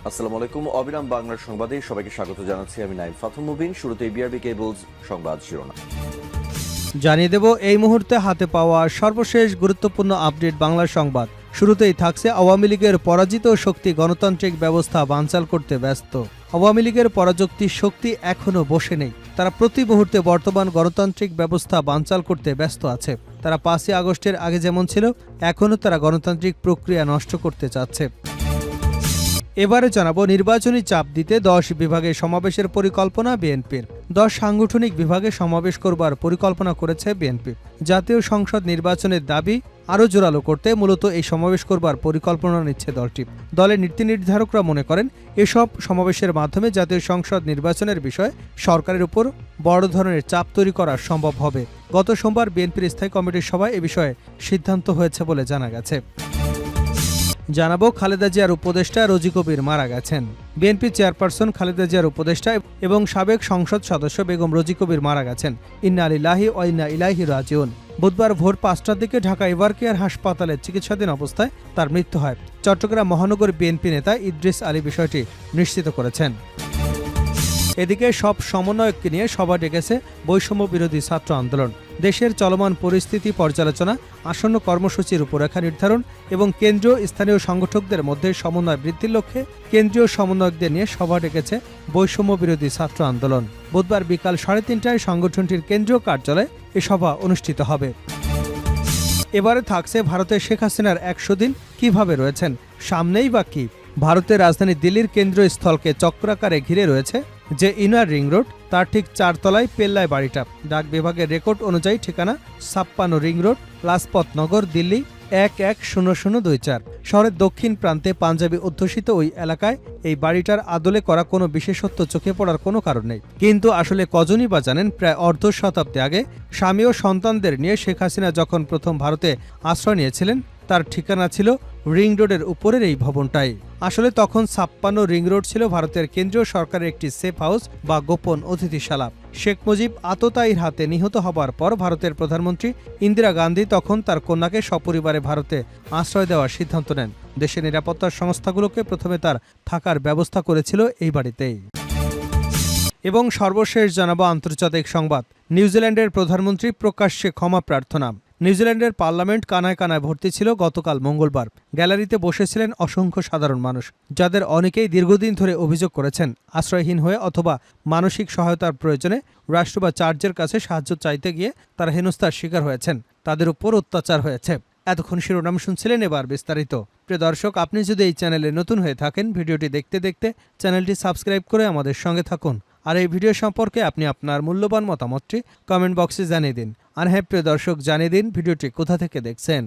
আসসালামু আলাইকুম। অবিরাম বাংলার সংবাদে সবাইকে স্বাগত জানাচ্ছি। আমি নাইম ফাথুম মুবিন। শুরুতেই বিআরবি কেবলস সংবাদ শিরোনাম জানিয়ে দেব এই মুহূর্তে হাতে পাওয়া সর্বশেষ গুরুত্বপূর্ণ আপডেট বাংলার সংবাদ। শুরুতেই থাকছে আওয়ামী লীগের পরাজিত শক্তি গণতান্ত্রিক ব্যবস্থা বানচাল করতে ব্যস্ত। আওয়ামী লীগের পরাজক্তি শক্তি এখনও বসে নেই। তারা প্রতি মুহূর্তে বর্তমান গণতান্ত্রিক ব্যবস্থা বানচাল করতে ব্যস্ত আছে। তারা 5ই আগস্টের আগে যেমন ছিল, এখনও তারা গণতান্ত্রিক প্রক্রিয়া নষ্ট করতে চাচ্ছে। এবারে জানাবো নির্বাচনী চাপ দিতে 10 বিভাগে সমাবেশের পরিকল্পনা বিএনপির। 10 সাংগঠনিক বিভাগে সমাবেশ করবার পরিকল্পনা করেছে বিএনপি। জাতীয় সংসদ নির্বাচনের দাবি আরও জোরালো করতে মূলত এই সমাবেশ করবার পরিকল্পনা নিচ্ছে দলটি। দলের নীতি নির্ধারকরা মনে করেন এসব সমাবেশের মাধ্যমে জাতীয় সংসদ নির্বাচনের বিষয়ে সরকারের উপর বড় ধরনের চাপ তৈরি করা সম্ভব হবে। গত সোমবার বিএনপির স্থায়ী কমিটির সভায় এ বিষয়ে সিদ্ধান্ত হয়েছে বলে জানা গেছে। জানাবো খালেদা জিয়ার উপদেষ্টা রোজি কবির মারা গেছেন। বিএনপি চেয়ারপারসন খালেদা জিয়ার উপদেষ্টা এবং সাবেক সংসদ সদস্য বেগম রোজি কবির মারা গেছেন। ইন্না লিল্লাহি ওয়া ইন্না ইলাইহি রাজিউন। বুধবার ভোর 5টার দিকে ঢাকা এভারকেয়ার হাসপাতালে চিকিৎসাধীন অবস্থায় তার মৃত্যু হয়। চট্টগ্রাম মহানগর বিএনপি নেতা ইদ্রিস আলী বিষয়টি নিশ্চিত করেছেন। এদিকে সব সমন্বয়ককে নিয়ে সভা ডেকেছে বৈষম্য বিরোধী ছাত্র আন্দোলন। দেশের চলমান পরিস্থিতি পর্যালোচনা, আসন্ন কর্মসূচির রূপরেখা নির্ধারণ এবং কেন্দ্রীয় স্থানীয় সংগঠকদের মধ্যে সমন্বয় বৃদ্ধির লক্ষ্যে কেন্দ্রীয় সমন্বয়কদের নিয়ে সভা ডেকেছে বৈষম্য বিরোধী ছাত্র আন্দোলন। বুধবার বিকাল 3:30টায় সংগঠনটির কেন্দ্রীয় কার্যালয়ে এ সভা অনুষ্ঠিত হবে। এবারে থাকছে ভারতের শেখ হাসিনার 100 দিন কিভাবে রয়েছেন, সামনেই বা কি। ভারতের রাজধানী দিল্লির কেন্দ্রীয় স্থলকে চক্রাকারে ঘিরে রয়েছে যে ইনার রিং রোড, তার ঠিক 4 তলায় পেল্লায় বাড়িটা। ডাক বিভাগের রেকর্ড অনুযায়ী ঠিকানা 56 রিং রোড, লাজপত নগর, দিল্লি 110024। শহরের দক্ষিণ প্রান্তে পাঞ্জাবি অধ্যুষিত ওই এলাকায় এই বাড়িটার আদলে করা কোনো বিশেষত্ব চোখে পড়ার কোনো কারণ নেই। কিন্তু আসলে কজনই বা জানেন, প্রায় অর্ধ শতাব্দী আগে স্বামী ও সন্তানদের নিয়ে শেখ হাসিনা যখন প্রথম ভারতে আশ্রয় নিয়েছিলেন, তার ঠিকানা ছিল রিং রোডের উপরের এই ভবনটাই। আসলে তখন 56 রিং রোড ছিল ভারতের কেন্দ্রীয় সরকারের একটি সেফ হাউস বা গোপন অতিথিশালা। শেখ মুজিব আততায়ীর হাতে নিহত হবার পর ভারতের প্রধানমন্ত্রী ইন্দিরা গান্ধী তখন তার কন্যাকে সপরিবারে ভারতে আশ্রয় দেওয়ার সিদ্ধান্ত নেন। দেশের নিরাপত্তা সংস্থাগুলোকে প্রথমে তার থাকার ব্যবস্থা করেছিল এই বাড়িতেই। এবং সর্বশেষ জানাবো আন্তর্জাতিক সংবাদ। নিউজিল্যান্ডের প্রধানমন্ত্রী প্রকাশ্যে ক্ষমা প্রার্থনা। নিউজিল্যান্ডের পার্লামেন্ট কানায় কানায় ভর্তি ছিল গতকাল মঙ্গলবার। গ্যালারিতে বসেছিলেন অসংখ্য সাধারণ মানুষ, যাদের অনেকেই দীর্ঘদিন ধরে অভিযোগ করেছেন আশ্রয়হীন হয়ে অথবা মানসিক সহায়তার প্রয়োজনে রাষ্ট্র বা চার্চের কাছে সাহায্য চাইতে গিয়ে তারা হেনস্থার শিকার হয়েছেন, তাদের উপর অত্যাচার হয়েছে। এতক্ষণ শিরোনাম শুনছিলেন, এবার বিস্তারিত। প্রিয় দর্শক, আপনি যদি এই চ্যানেলে নতুন হয়ে থাকেন, ভিডিওটি দেখতে দেখতে চ্যানেলটি সাবস্ক্রাইব করে আমাদের সঙ্গে থাকুন। আর এই ভিডিও সম্পর্কে আপনি আপনার মূল্যবান মতামতটি কমেন্ট বক্সে জানিয়ে দিন। আর হ্যাঁ প্রিয় দর্শক, জানিয়ে দিন ভিডিওটি কোথা থেকে দেখছেন।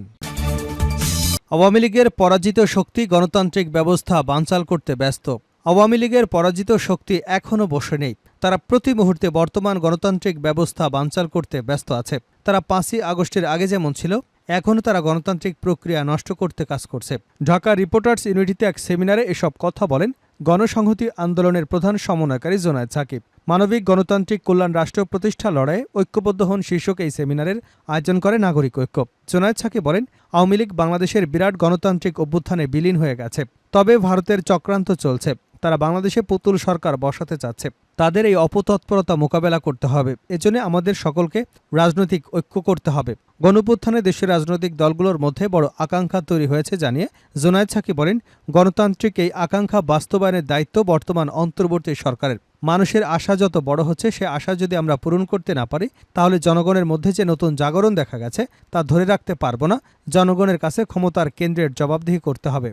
আওয়ামী লীগের পরাজিত শক্তি গণতান্ত্রিক ব্যবস্থা বানচাল করতে ব্যস্ত। আওয়ামী লীগের পরাজিত শক্তি এখনও বসে নেই। তারা প্রতি মুহূর্তে বর্তমান গণতান্ত্রিক ব্যবস্থা বানচাল করতে ব্যস্ত আছে। তারা 5ই আগস্টের আগে যেমন ছিল, এখনও তারা গণতান্ত্রিক প্রক্রিয়া নষ্ট করতে কাজ করছে। ঢাকা রিপোর্টার্স ইউনিটিতে এক সেমিনারে এসব কথা বলেন গণসংহতি আন্দোলনের প্রধান সমন্বয়কারী জোনায়েদ সাকিব। মানবিক গণতান্ত্রিক কল্যাণ রাষ্ট্র প্রতিষ্ঠা লড়াইয়ে ঐক্যবদ্ধ হন শীর্ষক এই সেমিনারের আয়োজন করে নাগরিক ঐক্য। জোনায়েদ সাকিব বলেন, আওয়ামী লীগ বাংলাদেশের বিরাট গণতান্ত্রিক অভ্যুত্থানে বিলীন হয়ে গেছে। তবে ভারতের চক্রান্ত চলছে। তারা বাংলাদেশে পুতুল সরকার বসাতে চাচ্ছে। তাদের এই অপতৎপরতা মোকাবেলা করতে হবে। এজন্য আমাদের সকলকে রাজনৈতিক ঐক্য করতে হবে। গণঅভ্যুত্থানে দেশের রাজনৈতিক দলগুলোর মধ্যে বড় আকাঙ্ক্ষা তৈরি হয়েছে জানিয়ে জোনায়েদ সাকিব বলেন, গণতান্ত্রিক এই আকাঙ্ক্ষা বাস্তবায়নের দায়িত্ব বর্তমান অন্তর্বর্তী সরকারের। মানুষের আশা যত বড় হচ্ছে, সে আশা যদি আমরা পূরণ করতে না পারি, তাহলে জনগণের মধ্যে যে নতুন জাগরণ দেখা গেছে তা ধরে রাখতে পারব না। জনগণের কাছে ক্ষমতার কেন্দ্রের জবাবদিহি করতে হবে।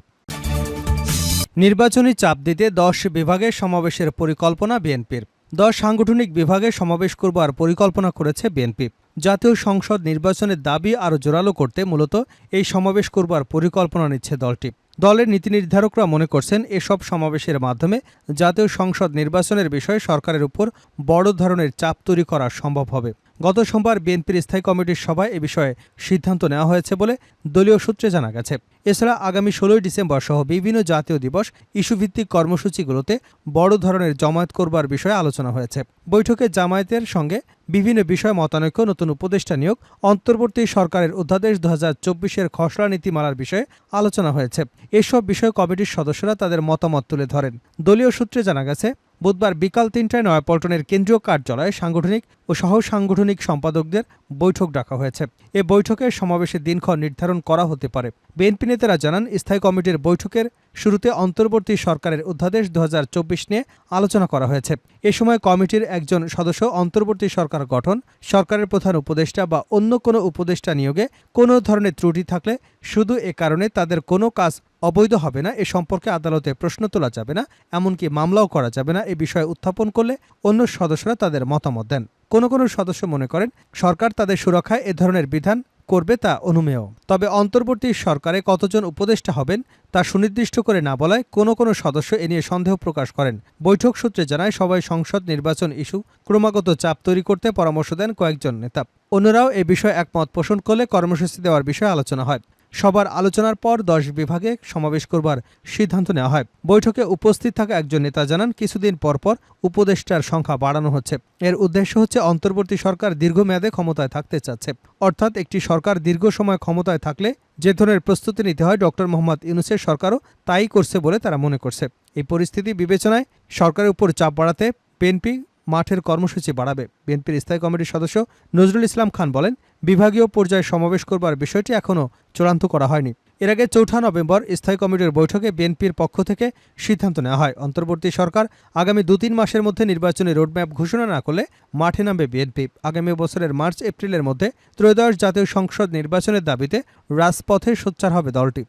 নির্বাচনী চাপ দিতে 10 বিভাগে সমাবেশের পরিকল্পনা বিএনপির। 10 সাংগঠনিক বিভাগে সমাবেশ করবার পরিকল্পনা করেছে বিএনপি। জাতীয় সংসদ নির্বাচনের দাবি আরও জোরালো করতে মূলত এই সমাবেশ করবার পরিকল্পনা নিচ্ছে দলটি। দলের নীতি নির্ধারকরা মনে করছেন এসব সমাবেশের মাধ্যমে জাতীয় সংসদ নির্বাচনের বিষয়ে সরকারের উপর বড় ধরনের চাপ তৈরি করা সম্ভব হবে। গত সোমবার বিএনপির স্থায়ী কমিটির সভায় এ বিষয়ে সিদ্ধান্ত নেওয়া হয়েছে বলে দলীয় সূত্রে জানা গেছে। এছাড়া আগামী ১৬ ডিসেম্বর সহ বিভিন্ন জাতীয় দিবস ইস্যুভিত্তিক কর্মসূচিগুলোতে বড় ধরনের জমায়েত করবার বিষয়ে আলোচনা হয়েছে। বৈঠকে জামায়াতের সঙ্গে বিভিন্ন বিষয় মতানৈক্য, নতুন উপদেষ্টা নিয়োগ, অন্তর্বর্তী সরকারের অধ্যাদেশ ২০২৪-এর খসড়া নীতিমালার বিষয়ে আলোচনা হয়েছে। এসব বিষয়ে কমিটির সদস্যরা তাদের মতামত তুলে ধরেন। দলীয় সূত্রে জানা গেছে, বুধবার বিকাল ৩টায় নয়াপল্টনের কেন্দ্রীয় কার্যালয়ে সাংগঠনিক ও সহ সাংগঠনিক সম্পাদকদের বৈঠক ডাকা হয়েছে। এ বৈঠকে সমাবেশের দিনক্ষণ নির্ধারণ করা হতে পারে। বিএনপি নেতারা জানান, স্থায়ী কমিটির বৈঠকের শুরুতে অন্তর্বর্তী সরকারের অধ্যাদেশ ২০২৪ নিয়ে আলোচনা করা হয়েছে। এ সময় কমিটির একজন সদস্য অন্তর্বর্তী সরকার গঠন, সরকারের প্রধান উপদেষ্টা বা অন্য কোনো উপদেষ্টা নিয়োগে কোনো ধরনের ত্রুটি থাকলে শুধু এ কারণে তাদের কোনো কাজ অবৈধ হবে না, এ সম্পর্কে আদালতে প্রশ্ন তোলা যাবে না, এমনকি মামলাও করা যাবে না, এ বিষয়ে উত্থাপন করলে অন্য সদস্যরা তাদের মতামত দেন। কোনো কোনো সদস্য মনে করেন সরকার তাদের সুরক্ষায় এ ধরনের বিধান করবে, তা অনুমেয়। তবে অন্তর্বর্তী সরকারে কতজন উপদেষ্টা হবেন তা সুনির্দিষ্ট করে না বলায় কোনো কোনো সদস্য এ নিয়ে সন্দেহ প্রকাশ করেন। বৈঠক সূত্রে জানায়, সবাই সংসদ নির্বাচন ইস্যু ক্রমাগত চাপ তৈরি করতে পরামর্শ দেন কয়েকজন নেতা। অন্যরাও এ বিষয়ে একমত পোষণ করলে কর্মসূচি দেওয়ার বিষয়ে আলোচনা হয়। সবার আলোচনার পর ১০ বিভাগে সমাবেশ করবার সিদ্ধান্ত নেওয়া হয়। বৈঠকে উপস্থিত থাকা একজন নেতা জানান, কিছুদিন পরপর উপদেষ্টার সংখ্যা বাড়ানো হচ্ছে। এর উদ্দেশ্য হচ্ছে অন্তর্বর্তী সরকার দীর্ঘমেয়াদে ক্ষমতায় থাকতে চাচ্ছে। অর্থাৎ একটি সরকার দীর্ঘ সময় ক্ষমতায় থাকলে যে ধরনের প্রস্তুতি নিতে হয়, ডক্টর মোহাম্মদ ইউনূসের সরকারও তাই করছে বলে তারা মনে করছে। এই পরিস্থিতি বিবেচনায় সরকারের উপর চাপ বাড়াতে বিএনপি মাঠের কর্মসূচি বাড়াবে। বিএনপির স্থায়ী কমিটির সদস্য নজরুল ইসলাম খান বলেন, বিভাগীয় পর্যায়ে সমাবেশ করবার বিষয়টি এখনও চূড়ান্ত করা হয়নি। এর আগে ৪ নভেম্বর স্থায়ী কমিটির বৈঠকে বিএনপির পক্ষ থেকে সিদ্ধান্ত নেওয়া হয়, অন্তর্বর্তী সরকার আগামী ২-৩ মাসের মধ্যে নির্বাচনী রোডম্যাপ ঘোষণা না করলে মাঠে নামবে বিএনপি। আগামী বছরের মার্চ-এপ্রিলের মধ্যে ত্রয়োদশ জাতীয় সংসদ নির্বাচনের দাবিতে রাজপথে সোচ্চার হবে দলটি।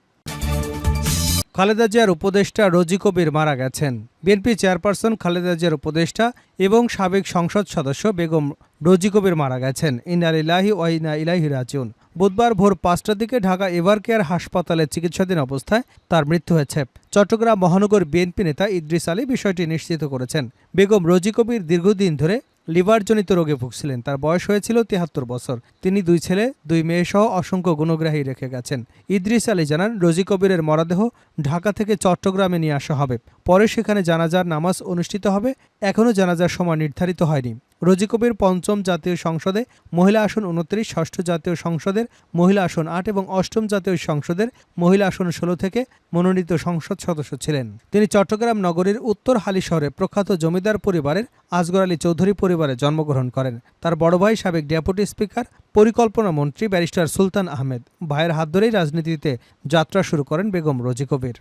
খালেদা জিয়ার উপদেষ্টা রোজি কবির মারা গেছেন। বিএনপি চেয়ারপারসন খালেদা জিয়ার উপদেষ্টা এবং সাবেক সংসদ সদস্য বেগম রোজি কবির মারা গেছেন। ইন্না লিল্লাহি ওয়া ইন্না ইলাইহি রাজিউন। বুধবার ভোর ৫টার দিকে ঢাকা এভারকেয়ার হাসপাতালে চিকিৎসাধীন অবস্থায় তার মৃত্যু হয়েছে। চট্টগ্রাম মহানগর বিএনপি নেতা ইদ্রিস আলী বিষয়টি নিশ্চিত করেছেন। বেগম রোজি কবির দীর্ঘদিন ধরে লিভারজনিত রোগে ভুগছিলেন। তার বয়স হয়েছিল ৭৩ বছর। তিনি ২ ছেলে ২ মেয়ে সহ অসংখ্য গুণগ্রাহী রেখে গেছেন। ইদ্রিস আলী জানান, রোজি কবিরের মরদেহ ঢাকা থেকে চট্টগ্রামে নিয়ে আসা হবে। পরে সেখানে জানাজার নামাজ অনুষ্ঠিত হবে। এখনও জানাজার সময় নির্ধারিত হয়নি। রোজি কবির ৫ম জাতীয় সংসদে মহিলা আসন ২৯, ৬ষ্ঠ জাতীয় সংসদের মহিলা আসন ৮ এবং ৮ম জাতীয় সংসদের মহিলা আসন ১৬ থেকে মনোনীত সংসদ সদস্য ছিলেন। তিনি চট্টগ্রাম নগরীর উত্তর হালিশহরে প্রখ্যাত জমিদার পরিবারের আসগর আলী চৌধুরী পরিবারে জন্মগ্রহণ করেন। তার বড় ভাই সাবেক ডেপুটি স্পিকার, পরিকল্পনা মন্ত্রী ব্যারিস্টার সুলতান আহমেদ। ভাইয়ের হাত ধরেই রাজনীতিতে যাত্রা শুরু করেন বেগম রোজি কবির।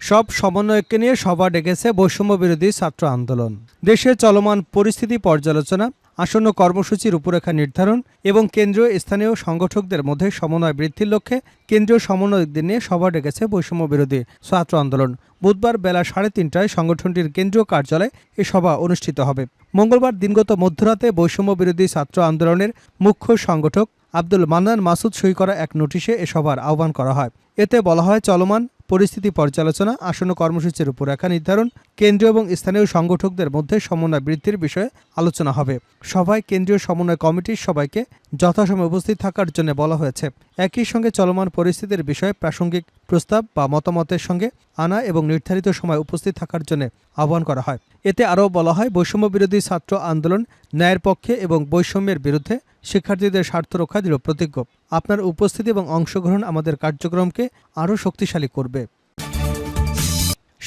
সব সমন্বয়ককে নিয়ে সভা ডেকেছে বৈষম্য বিরোধী ছাত্র আন্দোলন। দেশে চলমান পরিস্থিতি পর্যালোচনা, আসন্ন কর্মসূচির রূপরেখা নির্ধারণ এবং কেন্দ্রীয় স্থানীয় সংগঠকদের মধ্যে সমন্বয় বৃদ্ধির লক্ষ্যে কেন্দ্রীয় সমন্বয়কদের নিয়ে সভা ডেকেছে বৈষম্য বিরোধী ছাত্র আন্দোলন। বুধবার বেলা ৩:৩০টায় সংগঠনটির কেন্দ্রীয় কার্যালয়ে এ সভা অনুষ্ঠিত হবে। মঙ্গলবার দিনগত মধ্যরাতে বৈষম্য বিরোধী ছাত্র আন্দোলনের মুখ্য সংগঠক আব্দুল মান্নান মাসুদ সই করা এক নোটিশে এ সভার আহ্বান করা হয়। এতে বলা হয়, চলমান পরিস্থিতি পর্যালোচনা, আসন্ন কর্মসূচির রূপরেখা নির্ধারণ, কেন্দ্রীয় এবং স্থানীয় সংগঠকদের মধ্যে সমন্বয় বৃদ্ধির বিষয়ে আলোচনা হবে। সভায় কেন্দ্রীয় সমন্বয় কমিটির সবাইকে যথাসময়ে উপস্থিত থাকার জন্য বলা হয়েছে। একই সঙ্গে চলমান পরিস্থিতির বিষয়ে প্রাসঙ্গিক প্রস্তাব বা মতামতের সঙ্গে আনা এবং নির্ধারিত সময় উপস্থিত থাকার জন্য আহ্বান করা হয়। এতে আরও বলা হয়, বৈষম্য বিরোধী ছাত্র আন্দোলন ন্যায়ের পক্ষে এবং বৈষম্যের বিরুদ্ধে শিক্ষার্থীদের স্বার্থ রক্ষা দৃঢ় প্রতিজ্ঞ। আপনার উপস্থিতি এবং অংশগ্রহণ আমাদের কার্যক্রমকে আরও শক্তিশালী করবে।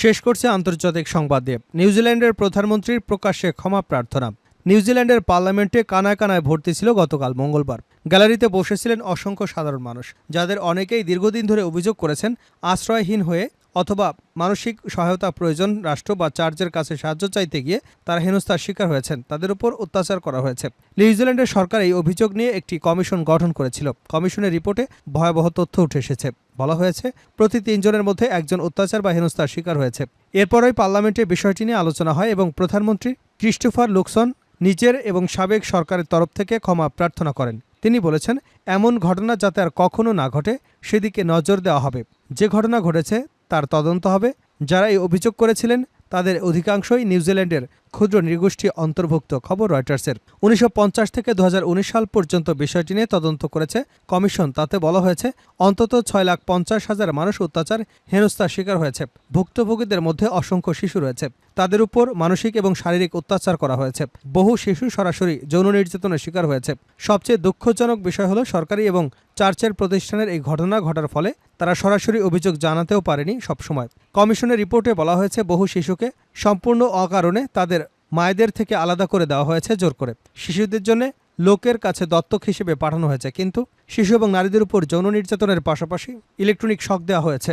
শেষ করছে আন্তর্জাতিক সংবাদ দিয়ে। নিউজিল্যান্ডের প্রধানমন্ত্রীর প্রকাশ্যে ক্ষমা প্রার্থনা। নিউজিল্যান্ডের পার্লামেন্টে কানায় কানায় ভর্তি ছিল গতকাল মঙ্গলবার। গ্যালারিতে বসেছিলেন অসংখ্য সাধারণ মানুষ, যাদের অনেকেই দীর্ঘদিন ধরে অভিযোগ করেছেন আশ্রয়হীন হয়ে অথবা মানসিক সহায়তা প্রয়োজন রাষ্ট্র বা চার্চের কাছে সাহায্য চাইতে গিয়ে তারা হেনস্থার শিকার হয়েছেন, তাদের উপর অত্যাচার করা হয়েছে। নিউজিল্যান্ডের সরকার এই অভিযোগ নিয়ে একটি কমিশন গঠন করেছিল। কমিশনের রিপোর্টে ভয়াবহ তথ্য উঠে এসেছে। বলা হয়েছে, প্রতি ৩ জনের মধ্যে একজন অত্যাচার বা হেনস্থার শিকার হয়েছে। এরপরই পার্লামেন্টে বিষয়টি নিয়ে আলোচনা হয় এবং প্রধানমন্ত্রী ক্রিস্টোফার লুকসন নিজের এবং সাবেক সরকারের তরফ থেকে ক্ষমা প্রার্থনা করেন। তিনি বলেছেন, এমন ঘটনা যাতে আর কখনো না ঘটে সেদিকে নজর দেওয়া হবে। যে ঘটনা ঘটেছে তার তদন্ত হবে। যারা এই অভিযোগ করেছিলেন তাদের অধিকাংশই নিউজিল্যান্ডের ক্ষুদ্র নৃগোষ্ঠী অন্তর্ভুক্ত, খবর রয়টার্সের। 1950 থেকে 2019 সাল পর্যন্ত বিষয়টি নিয়ে তদন্ত করেছে কমিশন। তাতে বলা হয়েছে অন্তত 6,50,000 মানুষ অত্যাচার হেনস্থার শিকার হয়েছে। ভুক্তভোগীদের মধ্যে অসংখ্য শিশু রয়েছে। তাদের উপর মানসিক এবং শারীরিক অত্যাচার করা হয়েছে। বহু শিশু সরাসরি যৌন নির্যাতনের শিকার হয়েছে। সবচেয়ে দুঃখজনক বিষয় হলো সরকারি এবং চার্চের প্রতিষ্ঠানের এই ঘটনা ঘটার ফলে তারা সরাসরি অভিযোগ জানাতেও পারেনি সবসময়। কমিশনের রিপোর্টে বলা হয়েছে বহু শিশুকে সম্পূর্ণ অকারণে তাদের মায়েদের থেকে আলাদা করে দেওয়া হয়েছে জোর করে। শিশুদের জন্য লোকের কাছে দত্তক হিসেবে পাঠানো হয়েছে, কিন্তু শিশু এবং নারীদের উপর যৌন নির্যাতনের পাশাপাশি ইলেকট্রনিক শক দেওয়া হয়েছে।